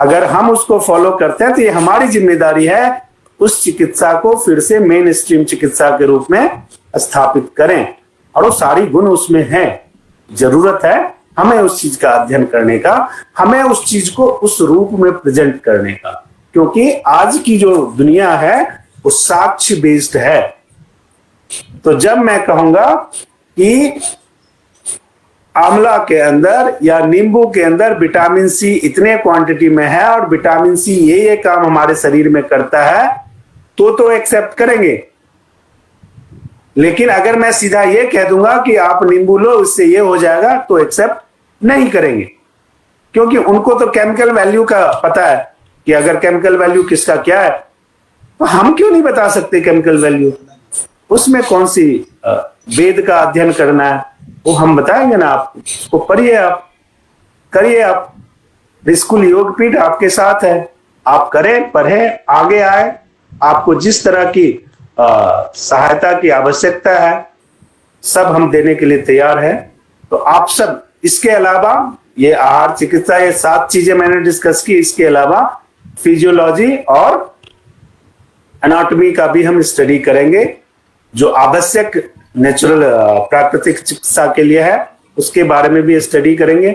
अगर हम उसको फॉलो करते हैं तो ये हमारी जिम्मेदारी है उस चिकित्सा को फिर से मेन स्ट्रीम चिकित्सा के रूप में स्थापित करें, और वो सारी गुण उसमें हैं। जरूरत है हमें उस चीज का अध्ययन करने का, हमें उस चीज को उस रूप में प्रेजेंट करने का, क्योंकि आज की जो दुनिया है वो साक्ष्य बेस्ड है। तो जब मैं कहूंगा कि आंवला के अंदर या नींबू के अंदर विटामिन सी इतने क्वांटिटी में है और विटामिन सी ये काम हमारे शरीर में करता है, तो एक्सेप्ट करेंगे। लेकिन अगर मैं सीधा ये कह दूंगा कि आप नींबू लो इससे ये हो जाएगा, तो एक्सेप्ट नहीं करेंगे, क्योंकि उनको तो केमिकल वैल्यू का पता है कि अगर केमिकल वैल्यू किसका क्या है, तो हम क्यों नहीं बता सकते केमिकल वैल्यू? उसमें कौन सी वेद का अध्ययन करना है, वो हम बताएंगे ना आपको। उसको पढ़िए, आप करिए, आप स्कूल योगपीठ आपके साथ है, आप करें, पढ़ें, आगे आए। आपको जिस तरह की सहायता की आवश्यकता है सब हम देने के लिए तैयार हैं। तो आप सब, इसके अलावा ये आहार चिकित्सा, ये 7 चीजें मैंने डिस्कस की, इसके अलावा फिजियोलॉजी और एनाटॉमी का भी हम स्टडी करेंगे, जो आवश्यक नेचुरल प्राकृतिक चिकित्सा के लिए है, उसके बारे में भी स्टडी करेंगे।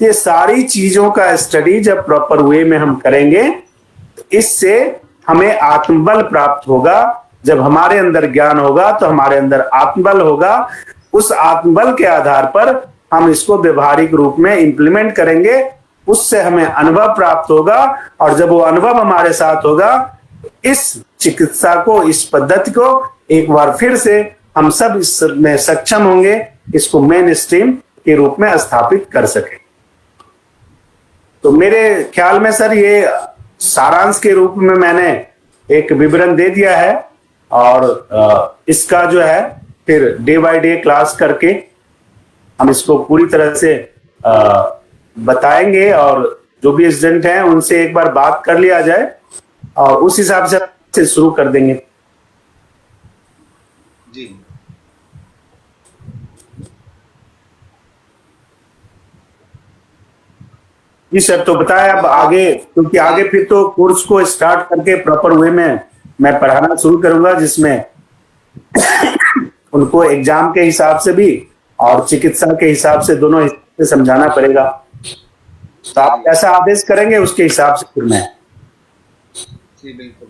ये सारी चीजों का स्टडी जब प्रॉपर वे में हम करेंगे, तो इससे हमें आत्मबल प्राप्त होगा। जब हमारे अंदर ज्ञान होगा तो हमारे अंदर आत्मबल होगा। उस आत्मबल के आधार पर हम इसको व्यवहारिक रूप में इंप्लीमेंट करेंगे, उससे हमें अनुभव प्राप्त होगा। और जब वो अनुभव हमारे साथ होगा, इस चिकित्सा को, इस पद्धति को एक बार फिर से हम सब इसमें सक्षम होंगे, इसको मेन स्ट्रीम के रूप में स्थापित कर सके। तो मेरे ख्याल में सर ये सारांश के रूप में मैंने एक विवरण दे दिया है, और इसका जो है फिर डे बाय डे क्लास करके हम इसको पूरी तरह से बताएंगे, और जो भी स्टूडेंट हैं उनसे एक बार बात कर लिया जाए और उस हिसाब से शुरू कर देंगे। जी जी सर, तो बताएं अब आगे, क्योंकि आगे फिर तो कोर्स को स्टार्ट करके प्रॉपर वे में मैं पढ़ाना शुरू करूंगा, जिसमें उनको एग्जाम के हिसाब से भी और चिकित्सा के हिसाब से, दोनों हिसाब से समझाना पड़ेगा। तो आप कैसा आदेश करेंगे उसके हिसाब से फिर मैं। जी बिल्कुल,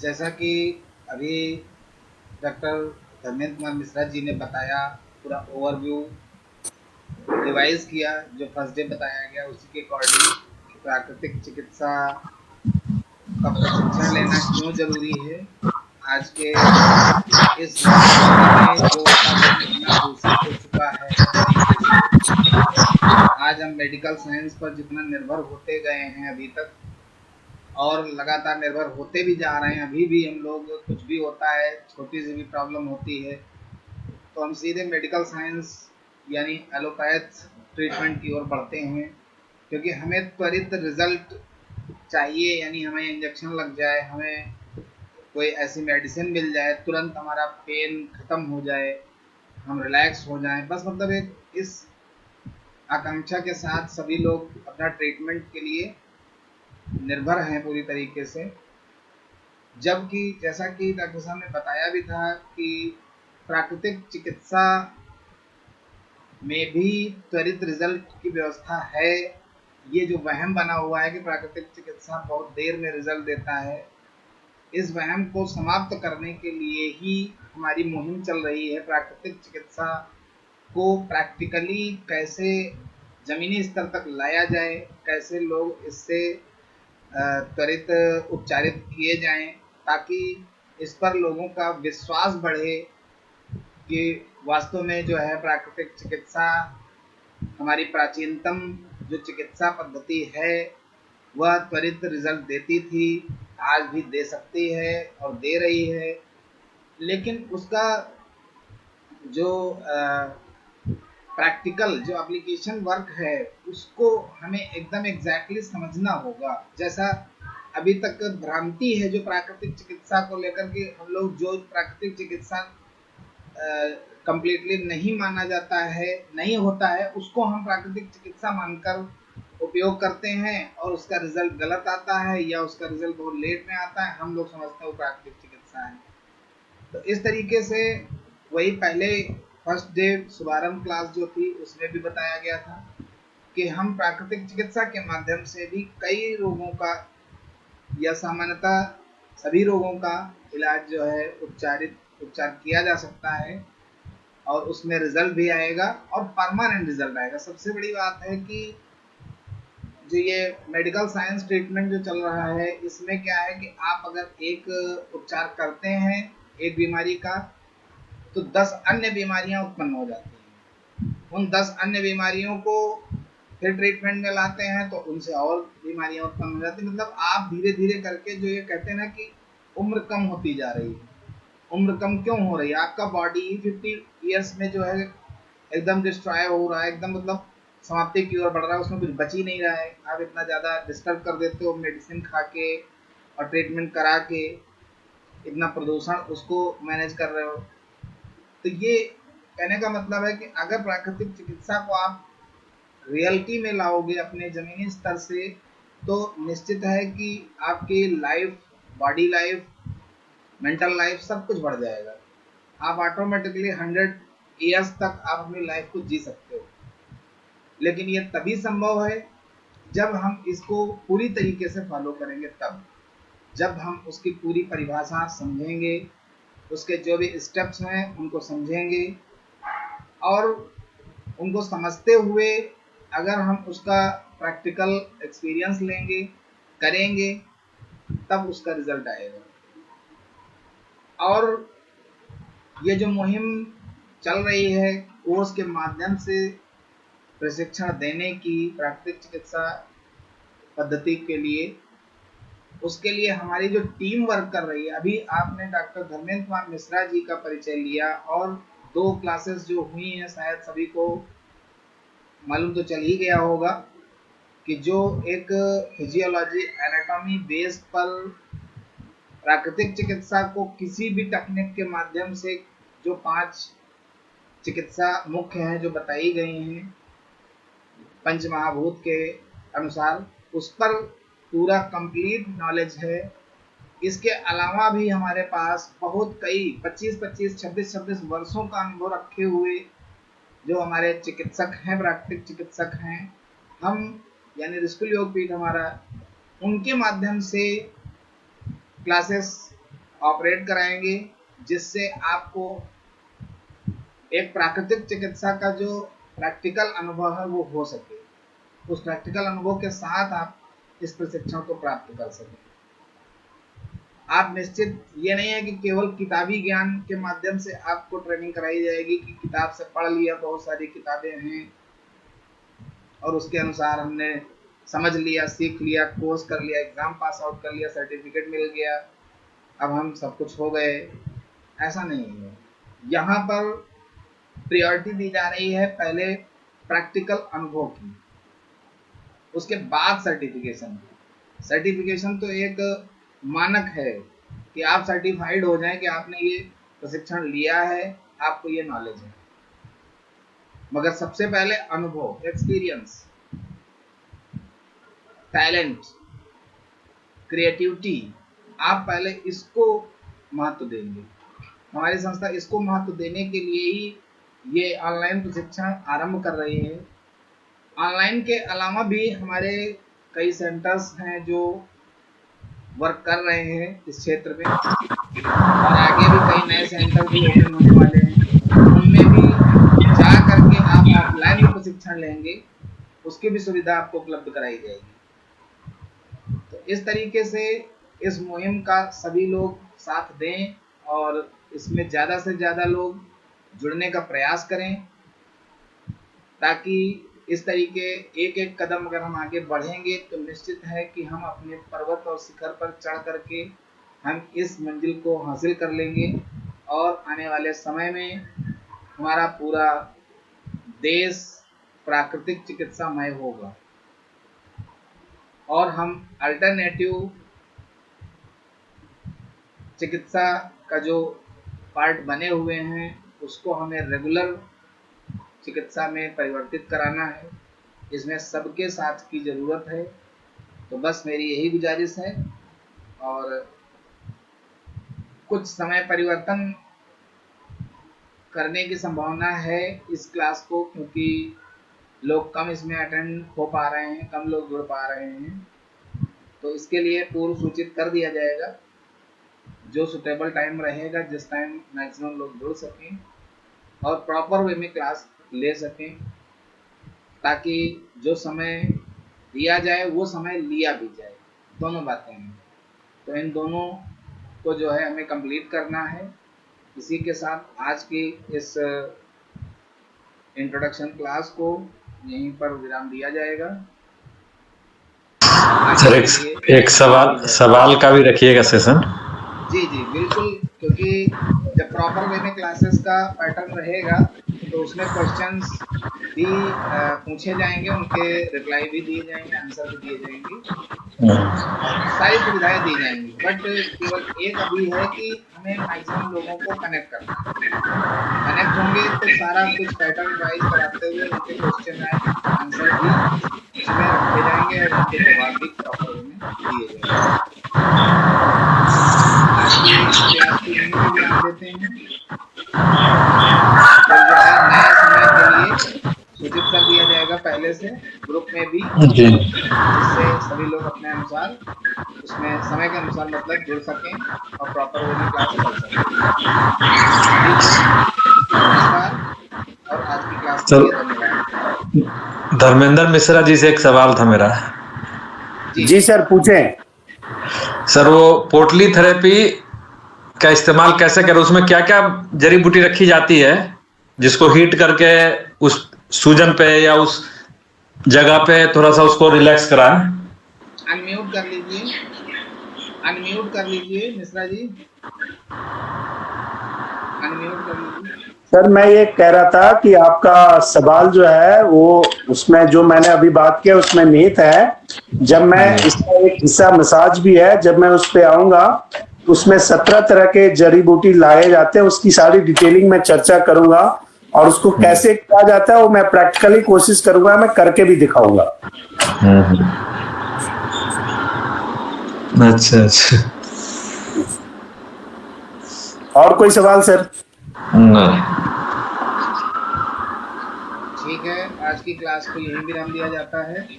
जैसा कि अभी डॉक्टर धर्मेंद्र कुमार मिश्रा जी ने बताया, पूरा ओवरव्यू रिवाइज किया, जो फर्स्ट डे बताया गया उसी के अकॉर्डिंग प्राकृतिक चिकित्सा का प्रशिक्षण लेना क्यों जरूरी है। आज के इस में जो वातावरण इतना दूषित हो चुका है तरीके से, आज हम मेडिकल साइंस पर जितना निर्भर होते गए हैं अभी तक, और लगातार निर्भर होते भी जा रहे हैं। अभी भी हम लोग, कुछ भी होता है, छोटी सी भी प्रॉब्लम होती है तो हम सीधे मेडिकल साइंस यानी एलोपैथ ट्रीटमेंट की ओर बढ़ते हैं, क्योंकि हमें त्वरित रिजल्ट चाहिए। यानी हमें इंजेक्शन लग जाए, हमें कोई ऐसी मेडिसिन मिल जाए, तुरंत हमारा पेन खत्म हो जाए, हम रिलैक्स हो जाएं, बस मतलब एक इस आकांक्षा के साथ सभी लोग अपना ट्रीटमेंट के लिए निर्भर हैं पूरी तरीके से। जबकि जैसा कि डॉक्टर साहब ने बताया भी था कि प्राकृतिक चिकित्सा में भी त्वरित रिजल्ट की व्यवस्था है। ये जो वहम बना हुआ है कि प्राकृतिक चिकित्सा बहुत देर में रिजल्ट देता है, इस वहम को समाप्त करने के लिए ही हमारी मुहिम चल रही है। प्राकृतिक चिकित्सा को प्रैक्टिकली कैसे जमीनी स्तर तक लाया जाए, कैसे लोग इससे त्वरित उपचारित किए जाएं, ताकि इस पर लोगों का विश्वास बढ़े कि वास्तव में जो है प्राकृतिक चिकित्सा हमारी प्राचीनतम जो चिकित्सा पद्धति है वह त्वरित रिजल्ट देती थी, आज भी दे सकती है और दे रही है। लेकिन उसका जो प्रैक्टिकल जो एप्लीकेशन वर्क है उसको हमें एकदम एग्जैक्टली समझना होगा। जैसा अभी तक भ्रांति है जो प्राकृतिक चिकित्सा को लेकर के, हम लोग जो प्राकृतिक चिकित्सा कंप्लीटली नहीं माना जाता है, नहीं होता है, उसको हम प्राकृतिक चिकित्सा मानकर उपयोग करते हैं और उसका रिजल्ट गलत आता है या उसका रिजल्ट बहुत लेट में आता है, हम लोग समझते हैं वो प्राकृतिक चिकित्सा है। तो इस तरीके से वही पहले फर्स्ट डे शुभारंभ क्लास जो थी उसमें भी बताया गया था कि हम प्राकृतिक चिकित्सा के माध्यम से भी कई रोगों का या सामान्यतः सभी रोगों का इलाज जो है उपचार किया जा सकता है और उसमें रिजल्ट भी आएगा और परमानेंट रिजल्ट आएगा। सबसे बड़ी बात है कि जो ये मेडिकल साइंस ट्रीटमेंट जो चल रहा है इसमें क्या है कि आप अगर एक उपचार करते हैं एक बीमारी का तो 10 अन्य बीमारियां उत्पन्न हो जाती हैं। उन 10 अन्य बीमारियों को फिर ट्रीटमेंट में लाते हैं तो उनसे और बीमारियां उत्पन्न हो जाती हैं। मतलब आप धीरे धीरे करके जो ये कहते हैं ना कि उम्र कम होती जा रही है। उम्र कम क्यों हो रही है? आपका बॉडी 50 ईयर्स में जो है एकदम डिस्ट्रॉय हो रहा है, एकदम मतलब समाप्ति की ओर बढ़ रहा है, उसमें कुछ बच ही नहीं रहा है। आप इतना ज़्यादा डिस्टर्ब कर देते हो मेडिसिन खा के और ट्रीटमेंट करा के, इतना प्रदूषण उसको मैनेज कर रहे हो। तो ये कहने का मतलब है कि अगर प्राकृतिक चिकित्सा को आप रियलिटी में लाओगे अपने जमीनी स्तर से तो निश्चित है कि आपकी life, body life, mental life सब कुछ बढ़ जाएगा। आप ऑटोमेटिकली 100 ईयर्स तक आप अपनी लाइफ को जी सकते हो। लेकिन ये तभी संभव है जब हम इसको पूरी तरीके से फॉलो करेंगे, तब जब हम उसकी पूरी परिभाषा समझेंगे, उसके जो भी स्टेप्स हैं उनको समझेंगे और उनको समझते हुए अगर हम उसका प्रैक्टिकल एक्सपीरियंस लेंगे, करेंगे, तब उसका रिजल्ट आएगा। और ये जो मुहिम चल रही है कोर्स के माध्यम से प्रशिक्षण देने की प्राकृतिक चिकित्सा पद्धति के लिए, उसके लिए हमारी जो टीम वर्क कर रही है, अभी आपने डॉक्टर धर्मेंद्र कुमार मिश्रा जी का परिचय लिया और 2 क्लासेस जो हुई हैं शायद सभी को मालूम तो चल ही गया होगा कि जो एक फिजियोलॉजी एनाटॉमी बेस पर प्राकृतिक चिकित्सा को किसी भी टेक्निक के माध्यम से जो 5 चिकित्सा मुख्य हैं जो बताई गई हैं पंच महाभूत के अनुसार, उस पर पूरा कंप्लीट नॉलेज है। इसके अलावा भी हमारे पास बहुत कई 25-25, 26-26 वर्षों का अनुभव रखे हुए जो हमारे चिकित्सक हैं, प्राकृतिक चिकित्सक हैं, हम यानी ऋषिकुल योगपीठ हमारा, उनके माध्यम से क्लासेस ऑपरेट कराएंगे जिससे आपको एक प्राकृतिक चिकित्सा का जो प्रैक्टिकल अनुभव है वो हो सके। उस प्रैक्टिकल अनुभव के साथ आप इस प्रशिक्षण को प्राप्त कर सकें। आप निश्चित ये नहीं है कि केवल किताबी ज्ञान के माध्यम से आपको ट्रेनिंग कराई जाएगी कि किताब से पढ़ लिया, बहुत सारी किताबें हैं और उसके अनुसार हमने समझ लिया, सीख लिया, कोर्स कर लिया, एग्जाम पास आउट कर लिया, सर्टिफिकेट मिल गया, अब हम सब कुछ हो गए। ऐसा नहीं है। यहाँ पर प्रायोरिटी दी जा रही है पहले प्रैक्टिकल अनुभव की, उसके बाद सर्टिफिकेशन। सर्टिफिकेशन तो एक मानक है कि आप सर्टिफाइड हो जाएं कि आपने ये प्रशिक्षण लिया है, आपको ये नॉलेज है। मगर सबसे पहले अनुभव, एक्सपीरियंस, टैलेंट, क्रिएटिविटी, आप पहले इसको महत्व देंगे। हमारी संस्था इसको महत्व देने के लिए ही ये ऑनलाइन प्रशिक्षण आरंभ कर रही है। ऑनलाइन के अलावा भी हमारे कई सेंटर्स हैं जो वर्क कर रहे हैं इस क्षेत्र में और आगे भी कई नए सेंटर भी ओपन होने वाले हैं। उनमें भी जा करके आप ऑफलाइन में प्रशिक्षण लेंगे, उसकी भी सुविधा आपको उपलब्ध कराई जाएगी। तो इस तरीके से इस मुहिम का सभी लोग साथ दें और इसमें ज़्यादा से ज़्यादा लोग जुड़ने का प्रयास करें ताकि इस तरीके एक एक कदम अगर हम आगे बढ़ेंगे तो निश्चित है कि हम अपने पर्वत और शिखर पर चढ़ करके हम इस मंजिल को हासिल कर लेंगे और आने वाले समय में हमारा पूरा देश प्राकृतिक चिकित्सामय होगा और हम अल्टरनेटिव चिकित्सा का जो पार्ट बने हुए हैं उसको हमें रेगुलर चिकित्सा में परिवर्तित कराना है। इसमें सबके साथ की ज़रूरत है। तो बस मेरी यही गुजारिश है और कुछ समय परिवर्तन करने की संभावना है इस क्लास को, क्योंकि लोग कम इसमें अटेंड हो पा रहे हैं, कम लोग जुड़ पा रहे हैं। तो इसके लिए पूर्व सूचित कर दिया जाएगा, जो सुटेबल टाइम रहेगा, जिस टाइम मैक्सिमम लोग जुड़ सकें और प्रॉपर वे में क्लास ले सकें, ताकि जो समय दिया जाए वो समय लिया भी जाए। दोनों बातें हैं, तो इन दोनों को जो है हमें कंप्लीट करना है। इसी के साथ आज की इस इंट्रोडक्शन क्लास को यहीं पर विराम दिया जाएगा। सर एक सवाल का भी रखिएगा सेशन। जी जी बिल्कुल, क्योंकि जब प्रॉपर वे में क्लासेस का पैटर्न रहेगा तो उसमें क्वेश्चंस भी पूछे जाएंगे, उनके रिप्लाई भी दिए जाएंगे, आंसर भी दिए जाएंगे और सारी सुविधाएं दी जाएंगी। बट केवल एक अभी है कि हमें मैक्सिमम लोगों को कनेक्ट करना है। कनेक्ट होंगे तो सारा कुछ पैटर्न वाइज कराते हुए उनके क्वेश्चन आंसर भी उसमें रखे जाएंगे और उनके जवाब भी प्रॉपर वे में दिए जाएंगे। आज की क्लास को यहीं पे विराम देते हैं। फिर जो है नए समय के लिए सूचित कर दिया जाएगा पहले से ग्रुप में भी, जिससे सभी लोग अपने अनुसार उसमें समय के अनुसार मतलब जुड़ सकें और प्रॉपर वे में क्लास कर सकें। ठीक है, नमस्कार और आज की क्लास के लिए धन्यवाद। धर्मेंद्र मिश्रा जी से एक सवाल था मेरा। जी सर पूछें। सर वो पोटली थेरेपी का इस्तेमाल कैसे करें, उसमें क्या क्या जड़ी बूटी रखी जाती है जिसको हीट करके उस सूजन पे या उस जगह पे थोड़ा सा उसको रिलैक्स कराएं? अनम्यूट कर लीजिए, अनम्यूट कर लीजिए मिश्रा जी, अनम्यूट कर लीजिए। सर मैं ये कह रहा था कि आपका सवाल जो है वो उसमें जो मैंने अभी बात किया उसमें निहित है। जब मैं इसका एक हिस्सा मसाज भी है, जब मैं उस पे आऊंगा उसमें 17 तरह के जड़ी बूटी लाए जाते हैं, उसकी सारी डिटेलिंग में चर्चा करूंगा और उसको कैसे किया जाता है वो मैं प्रैक्टिकली कोशिश करूंगा, मैं करके भी दिखाऊंगा। अच्छा अच्छा। और कोई सवाल सर? नहीं। ठीक है, आज की क्लास को यहीं विराम दिया जाता है। सभी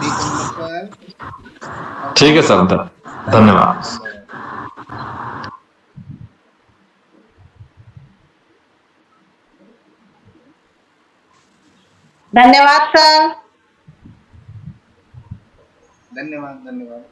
को नमस्कार। ठीक है सर, धन्यवाद। धन्यवाद सर। धन्यवाद धन्यवाद।